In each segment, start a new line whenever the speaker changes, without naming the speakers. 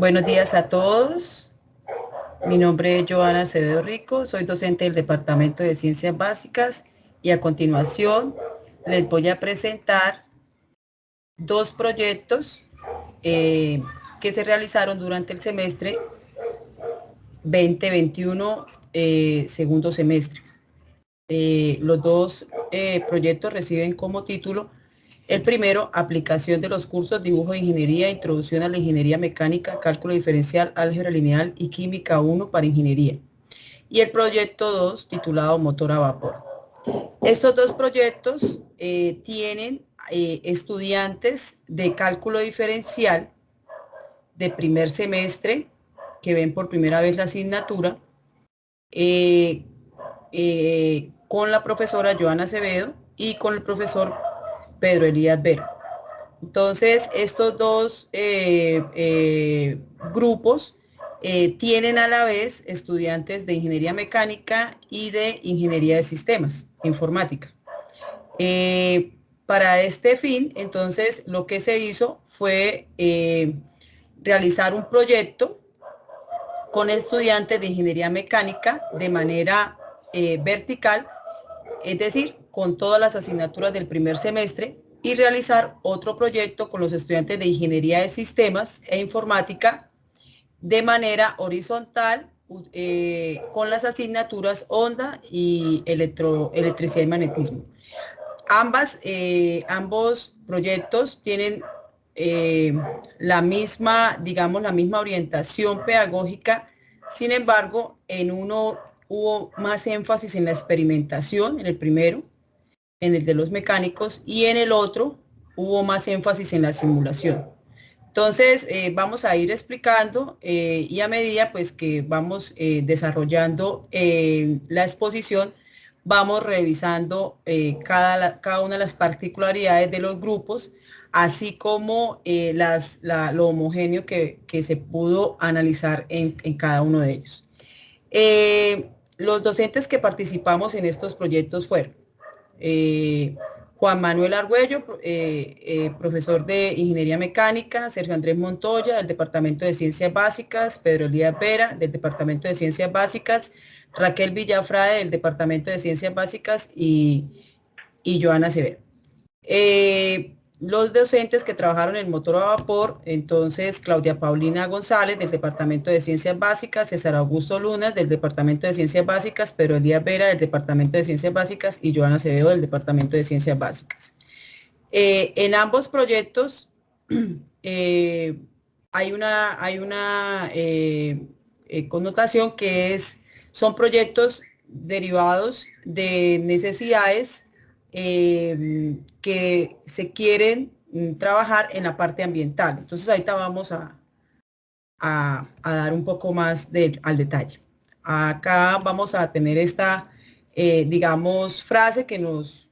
Buenos días a todos. Mi nombre es Joana Acevedo Rico, soy docente del Departamento de Ciencias Básicas y a continuación les voy a presentar dos proyectos que se realizaron durante el semestre 2021, segundo semestre. Los dos proyectos reciben como título: el primero, aplicación de los cursos dibujo de ingeniería, introducción a la ingeniería mecánica, cálculo diferencial, álgebra lineal y química 1 para ingeniería. Y el proyecto 2, titulado motor a vapor. Estos dos proyectos tienen estudiantes de cálculo diferencial de primer semestre que ven por primera vez la asignatura con la profesora Joana Acevedo y con el profesor Pedro Elías Vera. Entonces, estos dos grupos tienen a la vez estudiantes de ingeniería mecánica y de ingeniería de sistemas, informática. Para este fin, entonces, lo que se hizo fue realizar un proyecto con estudiantes de ingeniería mecánica de manera vertical, es decir, con todas las asignaturas del primer semestre, y realizar otro proyecto con los estudiantes de ingeniería de sistemas e informática de manera horizontal, con las asignaturas onda y electricidad y magnetismo. Ambos proyectos tienen la misma, digamos, la misma orientación pedagógica. Sin embargo, en uno hubo más énfasis en la experimentación, en el primero, en el de los mecánicos, y en el otro hubo más énfasis en la simulación. Entonces, vamos a ir explicando y a medida pues que vamos desarrollando la exposición, vamos revisando cada una de las particularidades de los grupos, así como lo homogéneo que se pudo analizar en cada uno de ellos. Los docentes que participamos en estos proyectos fueron Juan Manuel Argüello, profesor de Ingeniería Mecánica; Sergio Andrés Montoya, del Departamento de Ciencias Básicas; Pedro Elías Vera, del Departamento de Ciencias Básicas; Raquel Villafrade, del Departamento de Ciencias Básicas, y Joana Acevedo. Los docentes que trabajaron en motor a vapor, entonces Claudia Paulina González, del Departamento de Ciencias Básicas; César Augusto Lunas, del Departamento de Ciencias Básicas; Pedro Elías Vera, del Departamento de Ciencias Básicas, y Joana Acevedo, del Departamento de Ciencias Básicas. En ambos proyectos hay una connotación que son proyectos derivados de necesidades que se quieren trabajar en la parte ambiental. Entonces ahorita vamos a dar un poco más al detalle. Acá vamos a tener esta, digamos, frase que nos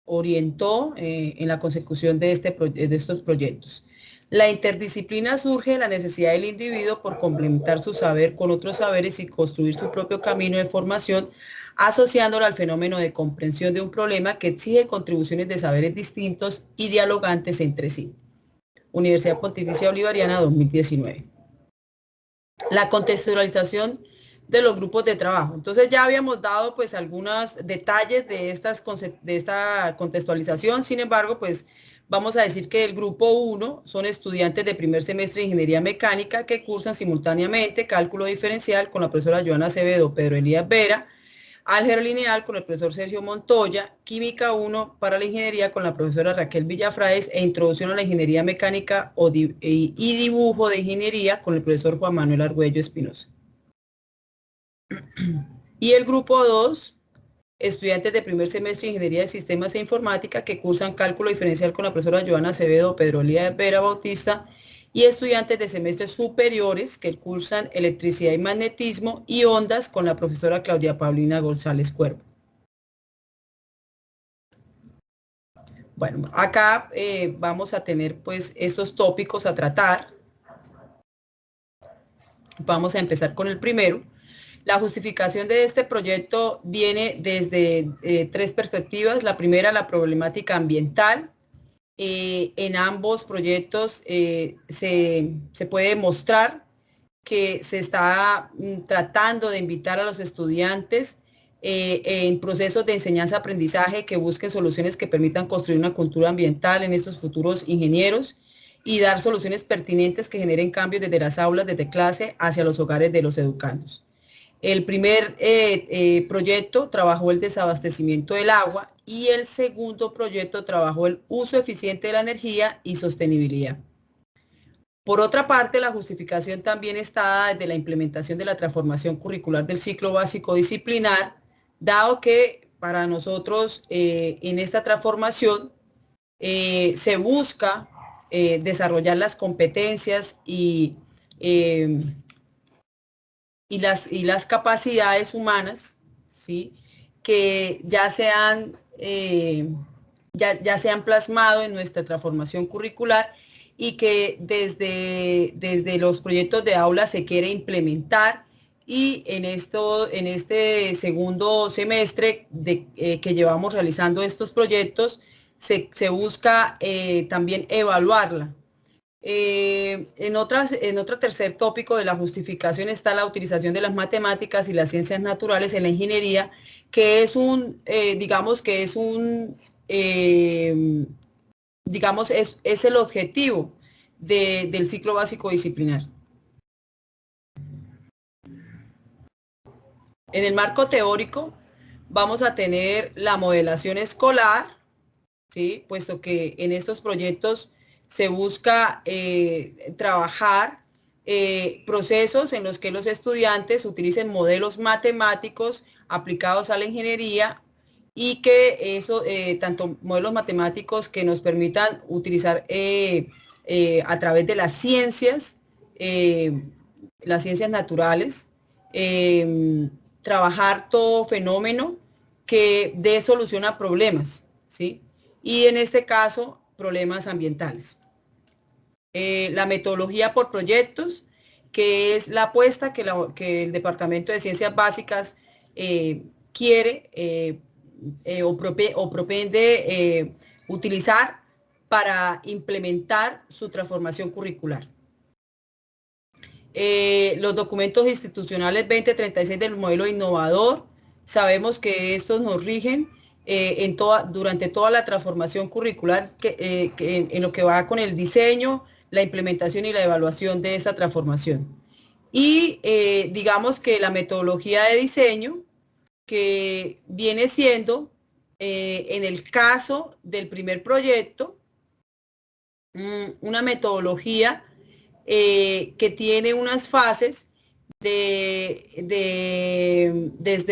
orientó en la consecución de estos proyectos. La interdisciplina surge de la necesidad del individuo por complementar su saber con otros saberes y construir su propio camino de formación, asociándolo al fenómeno de comprensión de un problema que exige contribuciones de saberes distintos y dialogantes entre sí. Universidad Pontificia Bolivariana, 2019. La contextualización de los grupos de trabajo. Entonces ya habíamos dado pues algunos detalles de esta contextualización. Sin embargo, pues vamos a decir que el grupo 1 son estudiantes de primer semestre de Ingeniería Mecánica que cursan simultáneamente cálculo diferencial con la profesora Joana Acevedo, Pedro Elías Vera; álgebra lineal con el profesor Sergio Montoya; química 1 para la ingeniería con la profesora Raquel Villafraes; e introducción a la ingeniería mecánica y dibujo de ingeniería con el profesor Juan Manuel Argüello Espinosa. Y el grupo 2, estudiantes de primer semestre de Ingeniería de Sistemas e Informática que cursan cálculo diferencial con la profesora Joana Acevedo, Pedro Elías Vera Bautista; y estudiantes de semestres superiores que cursan electricidad y magnetismo y ondas con la profesora Claudia Paulina González Cuervo. Bueno, acá vamos a tener pues estos tópicos a tratar. Vamos a empezar con el primero. La justificación de este proyecto viene desde tres perspectivas. La primera, la problemática ambiental. En ambos proyectos se puede mostrar que se está tratando de invitar a los estudiantes en procesos de enseñanza-aprendizaje que busquen soluciones que permitan construir una cultura ambiental en estos futuros ingenieros y dar soluciones pertinentes que generen cambios desde las aulas, desde clase, hacia los hogares de los educandos. El primer proyecto trabajó el desabastecimiento del agua y el segundo proyecto trabajó el uso eficiente de la energía y sostenibilidad. Por otra parte, la justificación también está desde la implementación de la transformación curricular del ciclo básico disciplinar, dado que para nosotros en esta transformación se busca desarrollar las competencias y las capacidades humanas, ¿sí? Que ya se han plasmado en nuestra transformación curricular y que desde los proyectos de aula se quiere implementar, y en este segundo semestre que llevamos realizando estos proyectos se busca también evaluarla. En otro tercer tópico de la justificación está la utilización de las matemáticas y las ciencias naturales en la ingeniería, que es es el objetivo del ciclo básico disciplinar. En el marco teórico vamos a tener la modelación escolar, ¿sí? Puesto que en estos proyectos se busca trabajar procesos en los que los estudiantes utilicen modelos matemáticos aplicados a la ingeniería, y que tanto modelos matemáticos que nos permitan utilizar a través de las ciencias naturales, trabajar todo fenómeno que dé solución a problemas, ¿sí? Y en este caso, problemas ambientales. La metodología por proyectos, que es la apuesta que el Departamento de Ciencias Básicas quiere o propende utilizar para implementar su transformación curricular. Los documentos institucionales 2036 del modelo innovador, sabemos que estos nos rigen durante toda la transformación curricular en lo que va con el diseño, la implementación y la evaluación de esa transformación. Y digamos que la metodología de diseño, que viene siendo, en el caso del primer proyecto, una metodología que tiene unas fases desde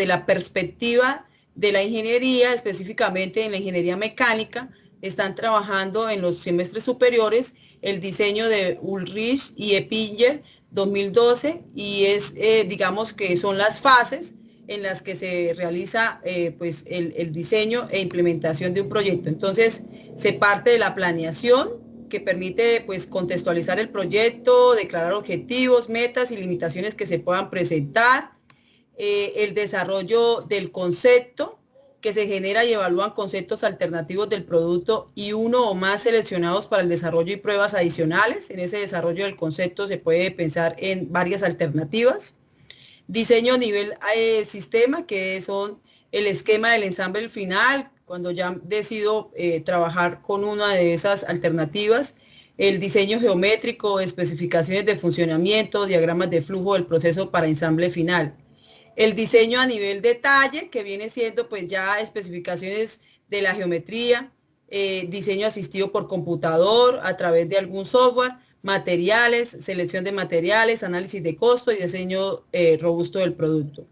la perspectiva de la ingeniería, específicamente en la ingeniería mecánica. Están trabajando en los semestres superiores el diseño de Ulrich y Eppinger 2012, y digamos que son las fases en las que se realiza pues el diseño e implementación de un proyecto. Entonces se parte de la planeación, que permite pues contextualizar el proyecto, declarar objetivos, metas y limitaciones que se puedan presentar, el desarrollo del concepto, que se genera y evalúan conceptos alternativos del producto y uno o más seleccionados para el desarrollo y pruebas adicionales. En ese desarrollo del concepto se puede pensar en varias alternativas. Diseño a nivel sistema, que son el esquema del ensamble final, cuando ya decido trabajar con una de esas alternativas. El diseño geométrico, especificaciones de funcionamiento, diagramas de flujo del proceso para ensamble final. El diseño a nivel detalle, que viene siendo pues ya especificaciones de la geometría, diseño asistido por computador a través de algún software, materiales, selección de materiales, análisis de costo y diseño robusto del producto.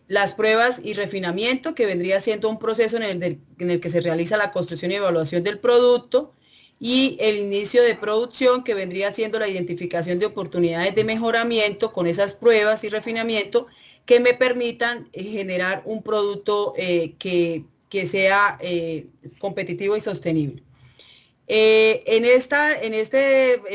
Las pruebas y refinamiento, que vendría siendo un proceso en el que se realiza la construcción y evaluación del producto, y el inicio de producción, que vendría siendo la identificación de oportunidades de mejoramiento con esas pruebas y refinamiento que me permitan generar un producto que sea competitivo y sostenible. En esta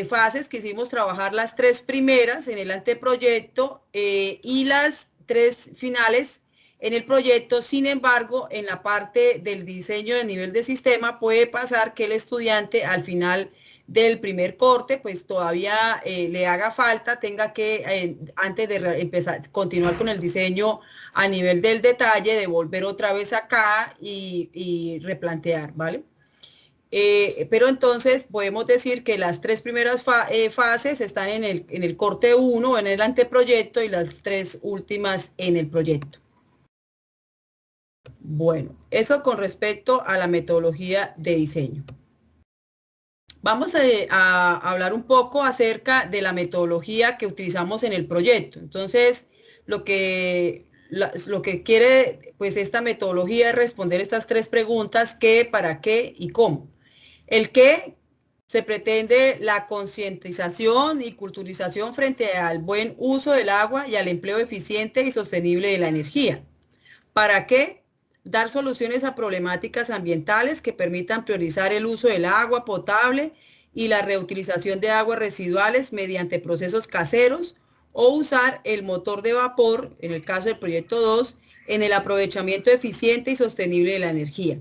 fases quisimos trabajar las tres primeras en el anteproyecto y las tres finales en el proyecto. Sin embargo, en la parte del diseño de nivel de sistema puede pasar que el estudiante al final del primer corte, pues todavía le haga falta, tenga que, antes de empezar, continuar con el diseño a nivel del detalle, de volver otra vez acá y replantear, ¿vale? Pero entonces podemos decir que las tres primeras fases están en el corte 1, en el anteproyecto, y las tres últimas en el proyecto. Bueno, eso con respecto a la metodología de diseño. Vamos a hablar un poco acerca de la metodología que utilizamos en el proyecto. Entonces, lo que quiere pues esta metodología es responder estas tres preguntas: qué, para qué y cómo. El qué: se pretende la concientización y culturización frente al buen uso del agua y al empleo eficiente y sostenible de la energía. ¿Para qué? Dar soluciones a problemáticas ambientales que permitan priorizar el uso del agua potable y la reutilización de aguas residuales mediante procesos caseros, o usar el motor de vapor, en el caso del proyecto 2, en el aprovechamiento eficiente y sostenible de la energía.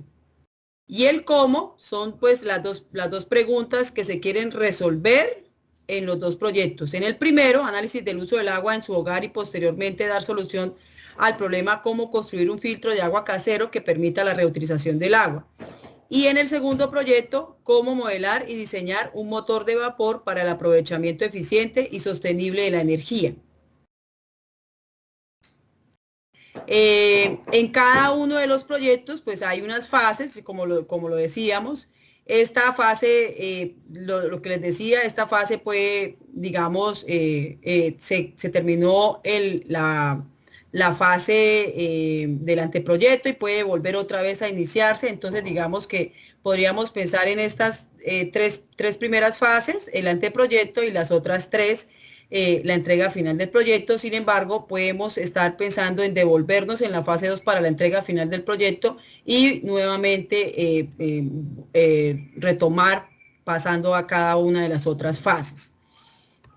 Y el cómo son pues las dos preguntas que se quieren resolver en los dos proyectos. En el primero, análisis del uso del agua en su hogar, y posteriormente dar solución al problema cómo construir un filtro de agua casero que permita la reutilización del agua. Y en el segundo proyecto, cómo modelar y diseñar un motor de vapor para el aprovechamiento eficiente y sostenible de la energía. En cada uno de los proyectos pues hay unas fases, como lo decíamos. Esta fase, lo que les decía, esta fase puede, digamos, se terminó la fase del anteproyecto y puede volver otra vez a iniciarse. Entonces digamos que podríamos pensar en estas tres primeras fases: el anteproyecto, y las otras tres, la entrega final del proyecto. Sin embargo, podemos estar pensando en devolvernos en la fase 2 para la entrega final del proyecto y nuevamente retomar pasando a cada una de las otras fases.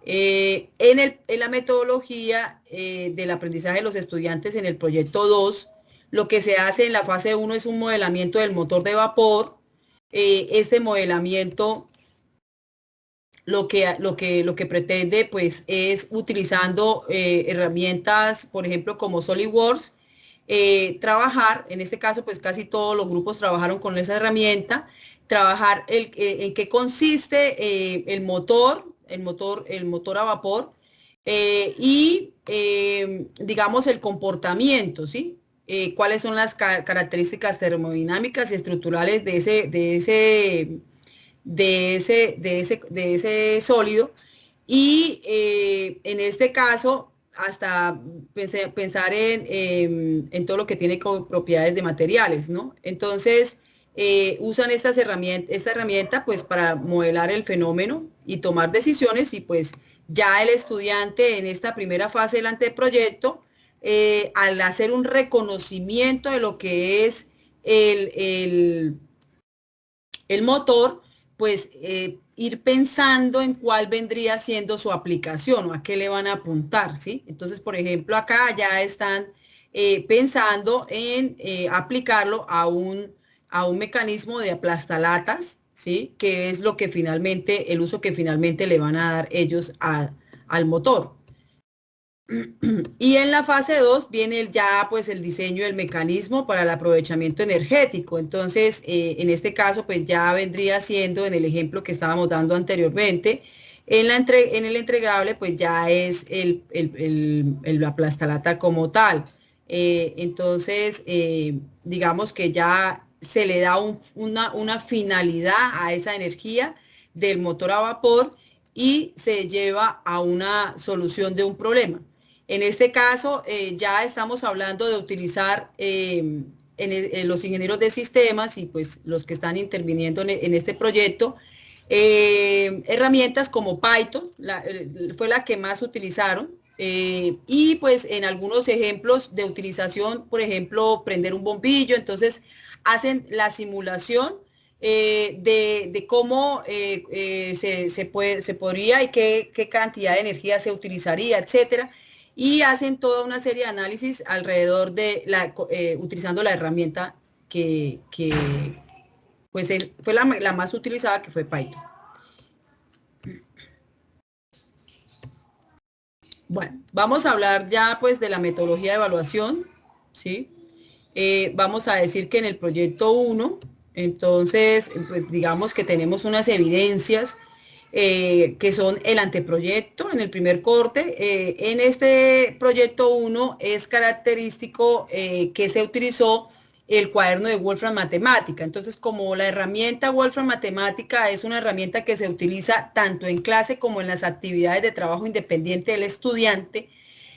En la metodología del aprendizaje de los estudiantes en el proyecto 2, lo que se hace en la fase 1 es un modelamiento del motor de vapor. Este modelamiento lo que pretende pues es, utilizando herramientas, por ejemplo, como SolidWorks, trabajar, en este caso pues casi todos los grupos trabajaron con esa herramienta, trabajar en qué consiste el motor a vapor, digamos el comportamiento, ¿sí? Cuáles son las características termodinámicas y estructurales de ese sólido. Y en este caso, hasta pensar en todo lo que tiene como propiedades de materiales, ¿no? Entonces, usan esta herramienta pues para modelar el fenómeno y tomar decisiones. Y pues ya el estudiante en esta primera fase del anteproyecto, al hacer un reconocimiento de lo que es el motor, pues ir pensando en cuál vendría siendo su aplicación o a qué le van a apuntar, ¿sí? Entonces, por ejemplo, acá ya están pensando en aplicarlo a un mecanismo de aplastalatas, ¿sí? Que es lo que finalmente, el uso que finalmente le van a dar ellos al motor. Y en la fase 2 viene ya pues el diseño del mecanismo para el aprovechamiento energético. Entonces, en este caso pues ya vendría siendo, en el ejemplo que estábamos dando anteriormente, en el entregable pues ya es la plastalata como tal. Entonces, digamos que ya se le da una finalidad a esa energía del motor a vapor y se lleva a una solución de un problema. En este caso, ya estamos hablando de utilizar en los ingenieros de sistemas y pues los que están interviniendo en este proyecto, herramientas como Python, fue la que más utilizaron. Y pues en algunos ejemplos de utilización, por ejemplo, prender un bombillo. Entonces hacen la simulación de cómo se podría y qué cantidad de energía se utilizaría, etcétera. y hacen toda una serie de análisis alrededor de utilizando la herramienta que pues fue la más utilizada, que fue Python. Bueno, vamos a hablar ya pues de la metodología de evaluación, ¿sí? Vamos a decir que en el proyecto 1, entonces, pues, digamos que tenemos unas evidencias que son el anteproyecto en el primer corte. En este proyecto 1 es característico que se utilizó el cuaderno de Wolfram Matemática. Entonces, como la herramienta Wolfram Matemática es una herramienta que se utiliza tanto en clase como en las actividades de trabajo independiente del estudiante,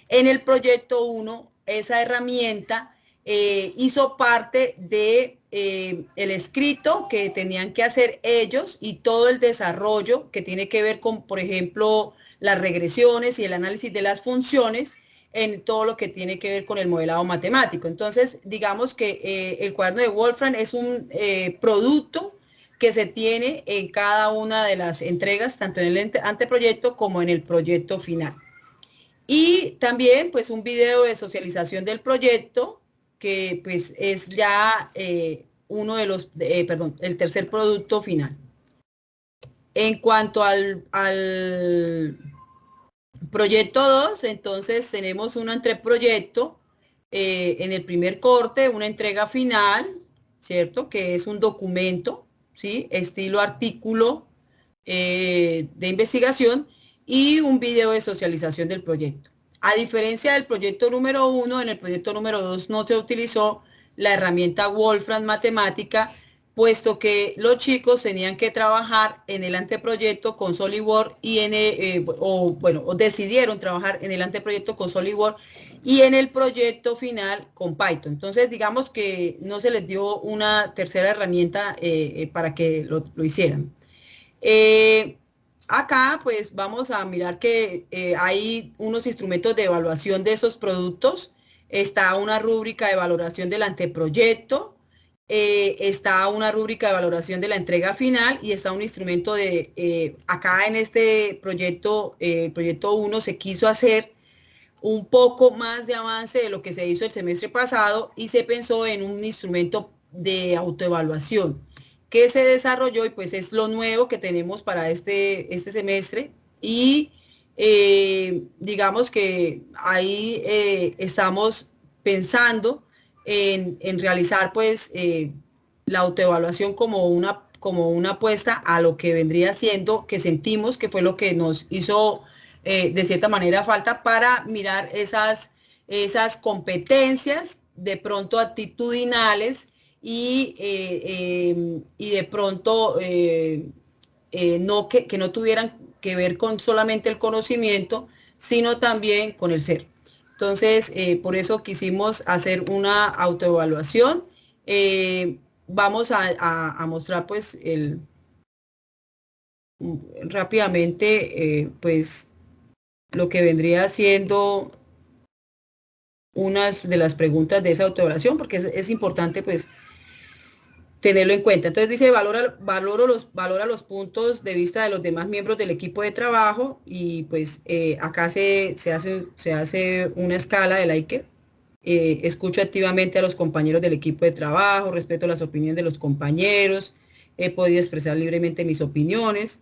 en el proyecto 1 esa herramienta hizo parte de el escrito que tenían que hacer ellos y todo el desarrollo que tiene que ver con, por ejemplo, las regresiones y el análisis de las funciones en todo lo que tiene que ver con el modelado matemático. Entonces, digamos que el cuaderno de Wolfram es un producto que se tiene en cada una de las entregas, tanto en el anteproyecto como en el proyecto final. Y también pues un video de socialización del proyecto, que pues es ya uno de los, perdón, el tercer producto final. En cuanto al proyecto 2, entonces tenemos un anteproyecto en el primer corte, una entrega final, ¿cierto? Que es un documento, ¿sí? Estilo artículo de investigación y un video de socialización del proyecto. A diferencia del proyecto número 1, en el proyecto número 2 no se utilizó la herramienta Wolfram Matemática, puesto que los chicos tenían que trabajar en el anteproyecto con SolidWorks y o decidieron trabajar en el anteproyecto con SolidWorks y en el proyecto final con Python. Entonces, digamos que no se les dio una tercera herramienta para que lo hicieran. Acá pues vamos a mirar que hay unos instrumentos de evaluación de esos productos. Está una rúbrica de valoración del anteproyecto, está una rúbrica de valoración de la entrega final y está un instrumento de, acá en este proyecto, proyecto 1 se quiso hacer un poco más de avance de lo que se hizo el semestre pasado y se pensó en un instrumento de autoevaluación que se desarrolló y pues es lo nuevo que tenemos para este semestre y digamos que ahí estamos pensando en realizar pues la autoevaluación como una apuesta a lo que vendría siendo, que sentimos que fue lo que nos hizo de cierta manera falta para mirar esas competencias de pronto actitudinales y de pronto no que no tuvieran que ver con solamente el conocimiento, sino también con el ser. Entonces, por eso quisimos hacer una autoevaluación. Vamos a mostrar pues rápidamente pues lo que vendría siendo unas de las preguntas de esa autoevaluación, porque es importante pues tenerlo en cuenta. Entonces dice, valora los puntos de vista de los demás miembros del equipo de trabajo y pues acá se hace una escala de Likert. Escucho activamente a los compañeros del equipo de trabajo, respeto las opiniones de los compañeros, he podido expresar libremente mis opiniones.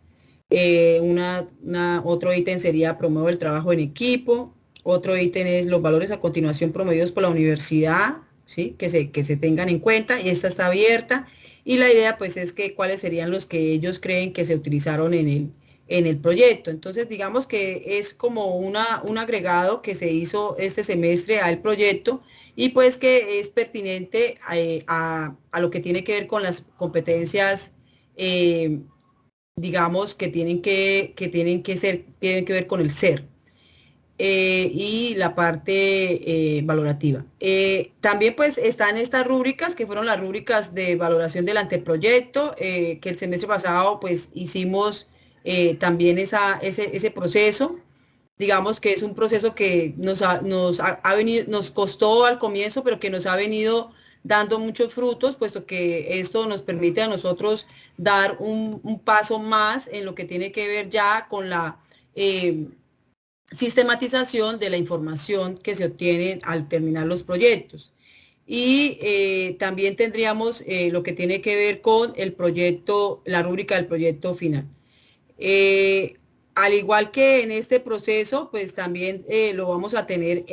Otro ítem sería promuevo el trabajo en equipo. Otro ítem es los valores a continuación promovidos por la universidad, ¿sí? Que se tengan en cuenta y esta está abierta. Y la idea pues es que cuáles serían los que ellos creen que se utilizaron en el proyecto. Entonces digamos que es como un agregado que se hizo este semestre al proyecto y pues que es pertinente a lo que tiene que ver con las competencias digamos que tienen que ver con el ser y la parte valorativa. También pues están estas rúbricas que fueron las rúbricas de valoración del anteproyecto que el semestre pasado pues hicimos también ese proceso. Digamos que es un proceso que nos costó al comienzo, pero que nos ha venido dando muchos frutos, puesto que esto nos permite a nosotros dar un paso más en lo que tiene que ver ya con sistematización de la información que se obtiene al terminar los proyectos. Y también tendríamos lo que tiene que ver con el proyecto, la rúbrica del proyecto final. Al igual que en este proceso, pues también lo vamos a tener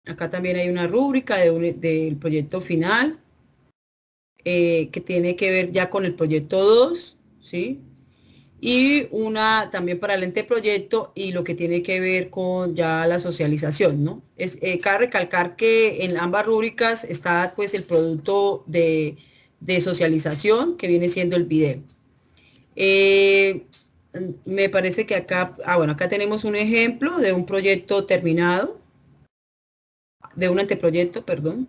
acá también hay una rúbrica del proyecto final que tiene que ver ya con el proyecto 2, ¿sí? Y una también para el anteproyecto y lo que tiene que ver con ya la socialización, ¿no? Cabe recalcar que en ambas rúbricas está pues el producto de socialización que viene siendo el video. Me parece que acá, bueno, acá tenemos un ejemplo de un proyecto terminado, de un anteproyecto, perdón.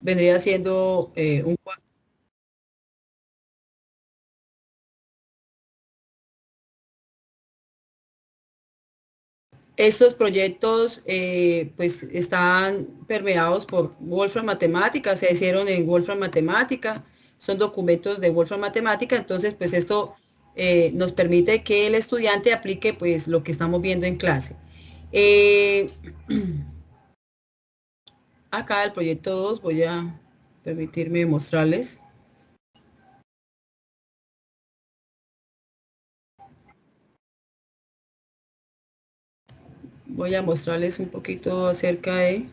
Vendría siendo estos proyectos pues están permeados por Wolfram Matemática, se hicieron en Wolfram Matemática, son documentos de Wolfram Matemática, entonces pues esto nos permite que el estudiante aplique pues lo que estamos viendo en clase. Eh, Acá el proyecto 2 voy a permitirme mostrarles. Voy a mostrarles un poquito acerca de...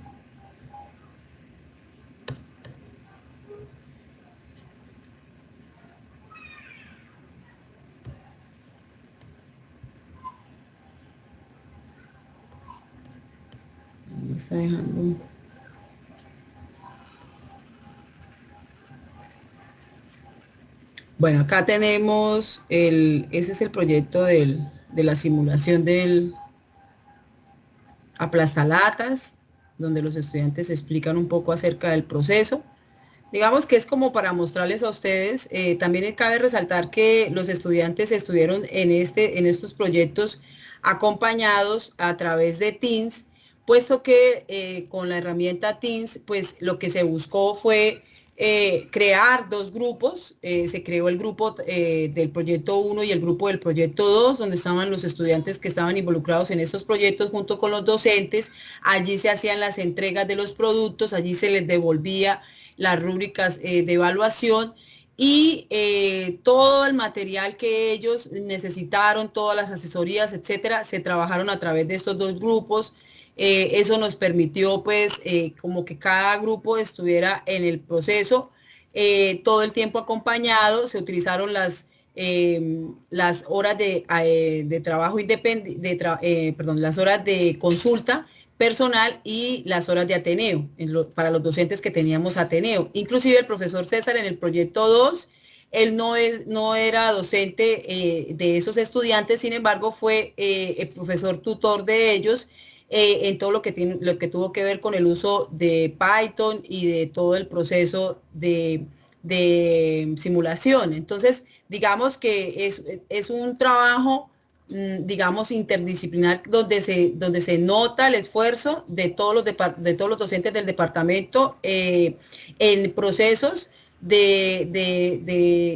Me está dejando... Bueno, acá tenemos ese es el proyecto de la simulación del aplastalatas, donde los estudiantes explican un poco acerca del proceso. Digamos que es como para mostrarles a ustedes, también cabe resaltar que los estudiantes estuvieron en estos proyectos acompañados a través de Teams, puesto que con la herramienta Teams, pues lo que se buscó fue crear dos grupos, se creó el grupo del proyecto 1 y el grupo del proyecto 2, donde estaban los estudiantes que estaban involucrados en estos proyectos junto con los docentes, allí se hacían las entregas de los productos, allí se les devolvía las rúbricas de evaluación y todo el material que ellos necesitaron, todas las asesorías, etcétera, se trabajaron a través de estos dos grupos. Eso nos permitió pues como que cada grupo estuviera en el proceso todo el tiempo acompañado, se utilizaron las horas de trabajo independiente, perdón, las horas de consulta personal y las horas de Ateneo, para los docentes que teníamos Ateneo. Inclusive el profesor César en el proyecto 2, él no era docente de esos estudiantes, sin embargo fue el profesor tutor de ellos en todo lo que tuvo que ver con el uso de Python y de todo el proceso de simulación. Entonces, digamos que es un trabajo digamos, interdisciplinar, donde se nota el esfuerzo de de todos los docentes del departamento en procesos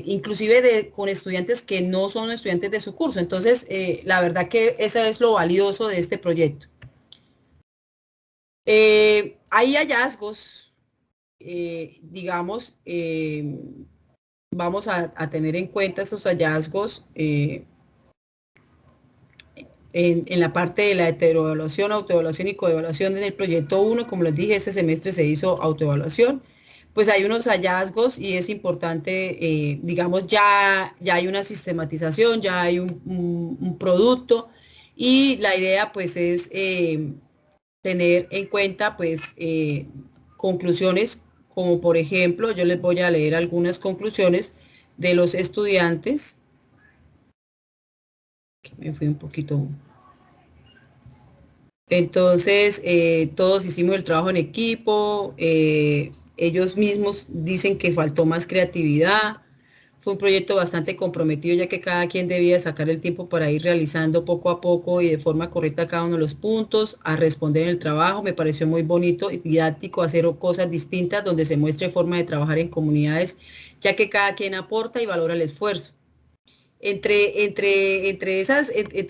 inclusive con estudiantes que no son estudiantes de su curso. Entonces, la verdad que eso es lo valioso de este proyecto. Hay hallazgos, digamos, vamos a tener en cuenta esos hallazgos en la parte de la heteroevaluación, autoevaluación y coevaluación en el proyecto 1, como les dije, este semestre se hizo autoevaluación, pues hay unos hallazgos y es importante, digamos, ya hay una sistematización, ya hay un producto y la idea pues es tener en cuenta pues conclusiones como por ejemplo, yo les voy a leer algunas conclusiones de los estudiantes. Me fui un poquito. Entonces, todos hicimos el trabajo en equipo, ellos mismos dicen que faltó más creatividad, Fue un proyecto bastante comprometido, ya que cada quien debía sacar el tiempo para ir realizando poco a poco y de forma correcta cada uno de los puntos, a responder en el trabajo. Me pareció muy bonito y didáctico hacer cosas distintas donde se muestre forma de trabajar en comunidades, ya que cada quien aporta y valora el esfuerzo. Entre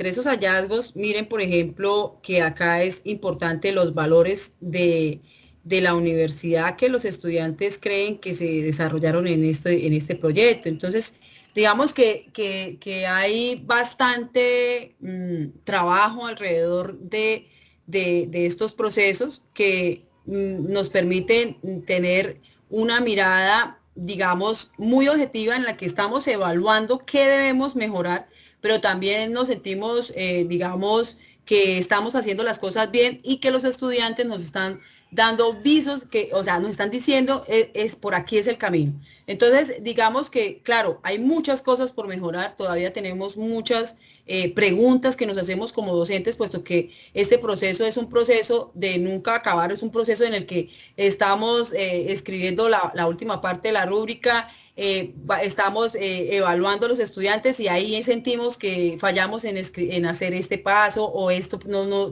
esos hallazgos, miren, por ejemplo, que acá es importante los valores de la universidad que los estudiantes creen que se desarrollaron en este proyecto. Entonces, digamos que hay bastante trabajo alrededor de estos procesos que nos permiten tener una mirada, digamos, muy objetiva en la que estamos evaluando qué debemos mejorar, pero también nos sentimos, digamos, que estamos haciendo las cosas bien y que los estudiantes nos están dando visos que, o sea, nos están diciendo es por aquí es el camino. Entonces, digamos que, claro, hay muchas cosas por mejorar, todavía tenemos muchas preguntas que nos hacemos como docentes, puesto que este proceso es un proceso de nunca acabar, es un proceso en el que estamos escribiendo la última parte de la rúbrica, estamos evaluando a los estudiantes y ahí sentimos que fallamos en hacer este paso o esto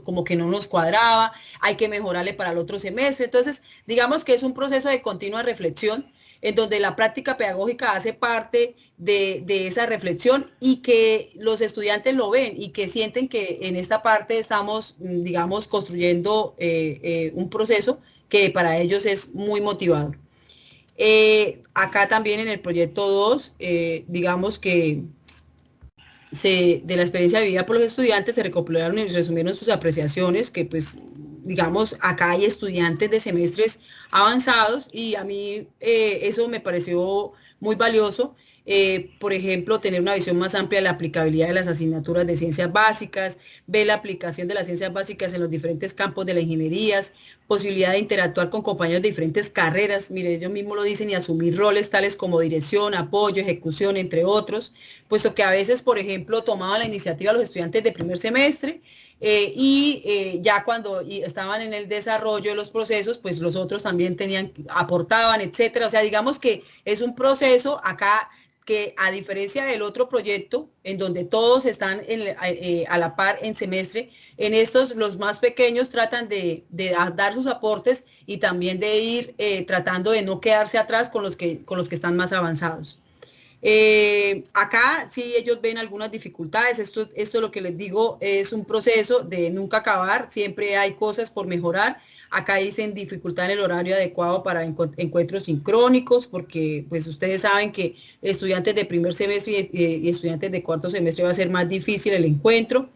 como que no nos cuadraba, hay que mejorarle para el otro semestre. Entonces, digamos que es un proceso de continua reflexión en donde la práctica pedagógica hace parte de esa reflexión y que los estudiantes lo ven y que sienten que en esta parte estamos, digamos, construyendo un proceso que para ellos es muy motivador. Acá también en el proyecto 2, digamos que de la experiencia vivida por los estudiantes se recopilaron y resumieron sus apreciaciones, que pues, digamos, acá hay estudiantes de semestres avanzados y a mí eso me pareció muy valioso. Por ejemplo, tener una visión más amplia de la aplicabilidad de las asignaturas de ciencias básicas, ver la aplicación de las ciencias básicas en los diferentes campos de las ingenierías, posibilidad de interactuar con compañeros de diferentes carreras, mire, ellos mismos lo dicen, y asumir roles tales como dirección, apoyo, ejecución, entre otros, puesto que a veces, por ejemplo, tomaban la iniciativa los estudiantes de primer semestre ya cuando estaban en el desarrollo de los procesos, pues los otros también aportaban, etcétera. O sea, digamos que es un proceso acá que a diferencia del otro proyecto, en donde todos están a la par en semestre, en estos los más pequeños tratan de dar sus aportes y también de ir tratando de no quedarse atrás con los que están más avanzados. Acá sí ellos ven algunas dificultades, esto lo que les digo es un proceso de nunca acabar, siempre hay cosas por mejorar. Acá dicen dificultad en el horario adecuado para encuentros sincrónicos, porque pues ustedes saben que estudiantes de primer semestre y estudiantes de cuarto semestre va a ser más difícil el encuentro.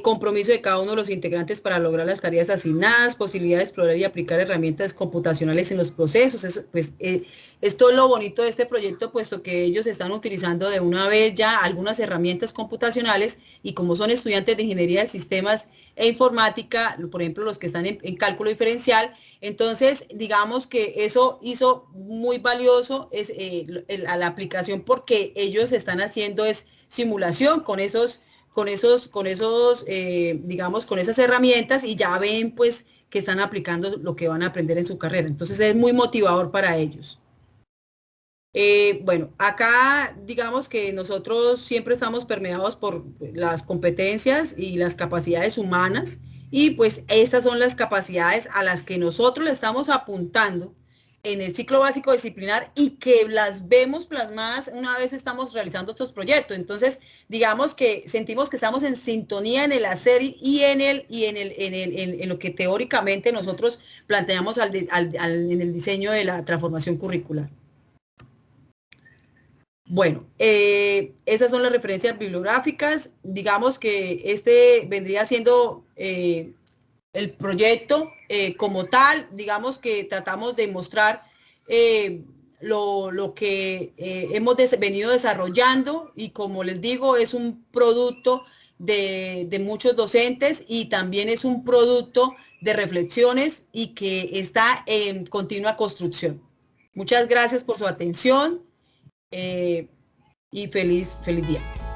Compromiso de cada uno de los integrantes para lograr las tareas asignadas, posibilidad de explorar y aplicar herramientas computacionales en los procesos. Esto es lo bonito de este proyecto, puesto que ellos están utilizando de una vez ya algunas herramientas computacionales y como son estudiantes de ingeniería de sistemas e informática, por ejemplo, los que están en cálculo diferencial, entonces digamos que eso hizo muy valioso a la aplicación porque ellos están haciendo es simulación digamos, con esas herramientas y ya ven pues que están aplicando lo que van a aprender en su carrera. Entonces es muy motivador para ellos. Bueno, acá digamos que nosotros siempre estamos permeados por las competencias y las capacidades humanas y pues estas son las capacidades a las que nosotros le estamos apuntando en el ciclo básico disciplinar y que las vemos plasmadas una vez estamos realizando estos proyectos. Entonces, digamos que sentimos que estamos en sintonía en el hacer y en lo que teóricamente nosotros planteamos en el diseño de la transformación curricular. Bueno, esas son las referencias bibliográficas. Digamos que este vendría siendo el proyecto como tal. Digamos que tratamos de mostrar lo que hemos venido desarrollando y como les digo, es un producto de muchos docentes y también es un producto de reflexiones y que está en continua construcción. Muchas gracias por su atención y feliz día.